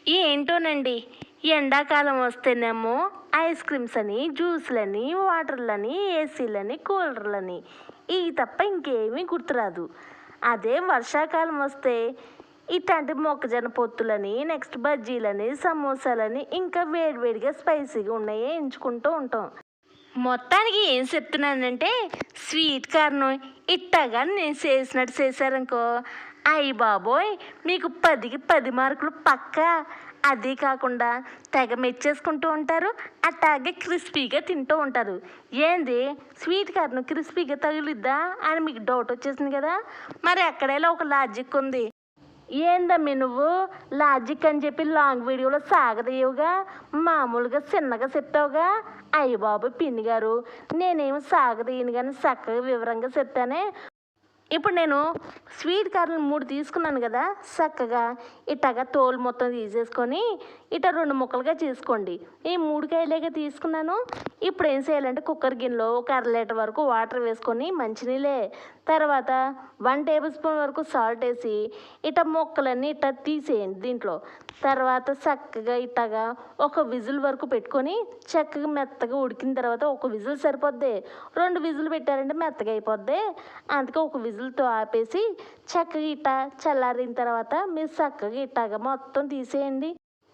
ఏంటోనండి. ఎండాకాలం వస్తేనేమో ice creams అని, జ్యూస్‌లని, వాటర్‌లని, ఏసీలని, కూలర్‌లని ఇయి తప్ప ఇంకేమీ గుర్తురాదు. అదే వర్షాకాలం వస్తే ఇట్లాంటి మొక్కజొన్న పొత్తులని, నెక్స్ట్ బజ్జీలని, సమోసాలని ఇంకా వేడివేడిగా స్పైసీగా ఉన్నయే ఎంచుకుంటూ ఉంటాం. మొత్తానికి ఏం చెప్తున్నానంటే స్వీట్ కార్న్ ఇట్టగా నేను చేసినట్టు చేశారనుకో, అయ్య బాబోయ్! మీకు 10కి 10 మార్కులు పక్కా. అదీ కాకుండా తెగ మెచ్చేసుకుంటూ ఉంటారు. అట్టాగే క్రిస్పీగా తింటూ ఉంటారు. ఏంది స్వీట్ కార్న్ క్రిస్పీగా తగులుద్దా అని మీకు డౌట్ వచ్చేసింది కదా! మరి అక్కడేలా ఒక లాజిక్ ఉంది. ఏందమ్మి నువ్వు లాజిక్ అని చెప్పి లాంగ్ వీడియోలో సాగదీయవుగా, మామూలుగా చిన్నగా చెప్తావుగా. అయ్య బాబోయ్ పిన్ని గారు, నేనేమి సాగదీయను కానీ చక్కగా వివరంగా చెప్తానే. ఇప్పుడు నేను స్వీట్ కార్న్లు 3 తీసుకున్నాను కదా, చక్కగా ఇట్టగా తోలు మొత్తం తీసేసుకొని ఇట్లా 2 ముక్కలుగా చేసుకోండి. ఈ 3 కాయలేగా తీసుకున్నాను. ఇప్పుడు ఏం చేయాలంటే కుక్కర్ గిన్నెలో ఒక అర లీటర్ వరకు వాటర్ వేసుకొని మంచినీళ్ళే, తర్వాత 1 టేబుల్ స్పూన్ వరకు సాల్ట్ వేసి ఇట్లా మొక్కలన్నీ ఇట్లా తీసేయండి దీంట్లో. తర్వాత చక్కగా ఇట్టగా ఒక విజిల్ వరకు పెట్టుకొని చక్కగా మెత్తగా ఉడికిన తర్వాత ఒక విజిల్ సరిపోద్ది. 2 విజిల్ పెట్టారంటే మెత్తగా అయిపోద్ది. అందుకే ఒక విజిల్తో ఆపేసి చక్కగా ఇట్టా చల్లారిన తర్వాత మీరు చక్కగా ఇట్టాగా మొత్తం తీసేయండి.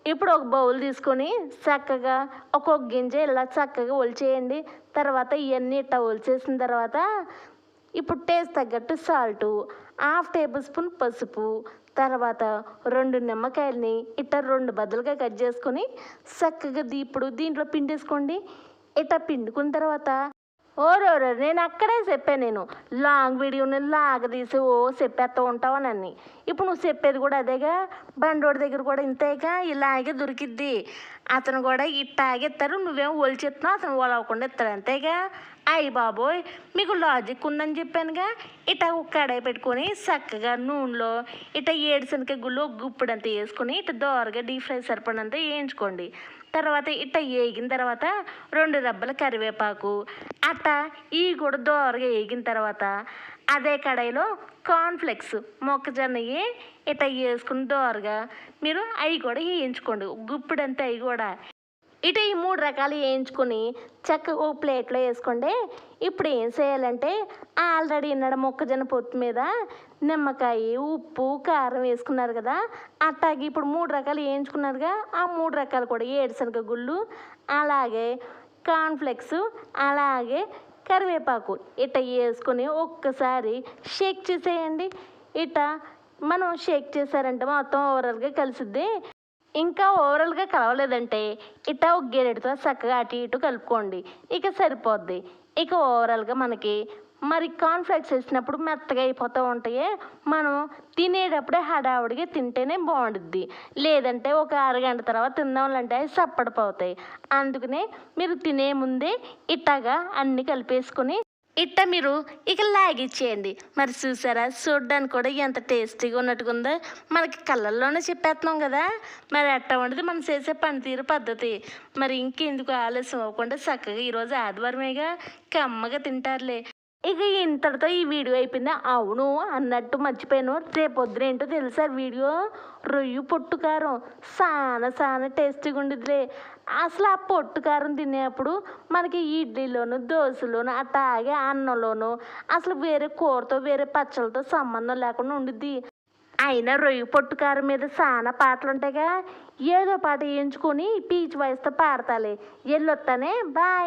ఇప్పుడు ఒక బౌల్ తీసుకొని చక్కగా ఒక్కొక్క గింజ ఇలా చక్కగా ఒలిచేయండి. తర్వాత ఇవన్నీ ఇట్టా ఒలిచేసిన తర్వాత ఇప్పుడు టేస్ట్ తగ్గట్టు సాల్టు, హాఫ్ టేబుల్ స్పూన్ పసుపు, తర్వాత 2 నిమ్మకాయలని ఇట్లా 2 బద్దలుగా కట్ చేసుకొని చక్కగా ఇప్పుడు దీంట్లో పిండేసుకోండి. ఇట్లా పిండుకున్న తర్వాత ఓరోరో నేను అక్కడే చెప్పాను, నేను లాంగ్ వీడియోని లాగదీసి చెప్పేస్తూ ఉంటావనని. ఇప్పుడు నువ్వు చెప్పేది కూడా అదేగా. బండోడి దగ్గర కూడా ఇంతేగా, ఇలాగే దొరికిద్ది. అతను కూడా ఇట్టాగే ఇస్తారు, నువ్వేమో ఒలిచెత్తున్నావు, అతను ఒలవకుండా ఇస్తాడు అంతేగా. అయ్య బాబోయ్ మీకు లాజిక్ ఉందని చెప్పానుగా. ఇట్లా ఒక కడాయి పెట్టుకొని చక్కగా నూనెలో ఇట్లా ఏడుశనగకాయ గుళ్ళు గుప్పుడంతా వేసుకొని ఇట్లా దోరగా డీప్ ఫ్రై సరిపడినంత వేయించుకోండి. తర్వాత ఇట్లా వేగిన తర్వాత 2 రెబ్బల కరివేపాకు అట్టా ఇవి కూడా దోరగా వేగిన తర్వాత అదే కడాయిలో కార్న్ఫ్లెక్స్ మొక్కజొన్నవి ఇట్లా వేసుకుని దోరగా మీరు అవి కూడా వేయించుకోండి, గుప్పుడంతా అవి కూడా. ఇటు ఈ 3 రకాలు వేయించుకొని చక్కగా ఒక ప్లేట్లో వేసుకోండి. ఇప్పుడు ఏం చేయాలంటే ఆల్రెడీ ఇన్నడ మొక్కజొన్న పొత్తు మీద నిమ్మకాయ, ఉప్పు, కారం వేసుకున్నారు కదా, అట్టాగి ఇప్పుడు 3 రకాలు వేయించుకున్నారుగా, ఆ 3 రకాలు కూడా ఏడుశనగ గుళ్ళు, అలాగే కార్న్ఫ్లెక్స్, అలాగే కరివేపాకు ఇట్లా వేసుకొని ఒక్కసారి షేక్ చేసేయండి. ఇట్లా మనం షేక్ చేశారంటే మొత్తం ఓవరాల్గా కలిసిద్ది. ఇంకా ఓవరాల్గా కలవలేదంటే ఇట్టా ఒక గెరెటితో చక్కగా అటు ఇటు కలుపుకోండి, ఇక సరిపోద్ది. ఇక ఓవరాల్గా మనకి మరి కార్న్ఫ్లెక్స్ వేసినప్పుడు మెత్తగా అయిపోతూ ఉంటాయి. మనం తినేటప్పుడే హడావుడిగా తింటేనే బాగుండుద్ది. లేదంటే ఒక అరగంట తర్వాత తిందాంలంటే అవి సప్పడిపోతాయి. అందుకనే మీరు తినే ముందే ఇట్టాగా అన్నీ కలిపేసుకొని ఇట్ట మీరు ఇక లాగిచ్చేయండి. మరి చూసారా, చూడ్డానికి కూడా ఎంత టేస్టీగా ఉన్నట్టుగా మనకి కళ్ళల్లోనే చెప్పేస్తున్నాం కదా. మరి అట్ట ఉండదు మనం చేసే పనితీరు పద్ధతి. మరి ఇంకెందుకు ఆలస్యం అవ్వకుండా చక్కగా ఈరోజు ఆదివారమేగా, కమ్మగా తింటారులే. ఇక ఇంతటితో ఈ వీడియో అయిపోయింది. అవును అన్నట్టు మర్చిపోయాను, రేపొద్దున ఏంటో తెలుసా వీడియో, రొయ్యి పొట్టు కారం చాలా టేస్టీగా ఉండిద్దిలే. అసలు ఆ పొట్టు కారం తినేప్పుడు మనకి ఇడ్లీలోను, దోశలోను, అట్లాగే అన్నంలోను అసలు వేరే కూరతో వేరే పచ్చళ్ళతో సంబంధం లేకుండా ఉండిద్ది. అయినా రొయ్యి పొట్టు కారం మీద చాలా పాటలు ఉంటాయిగా, ఏదో పాట వేయించుకొని పీచ్ వాయిస్తో పాడతాలే. వెళ్ళొస్తానే, బాయ్.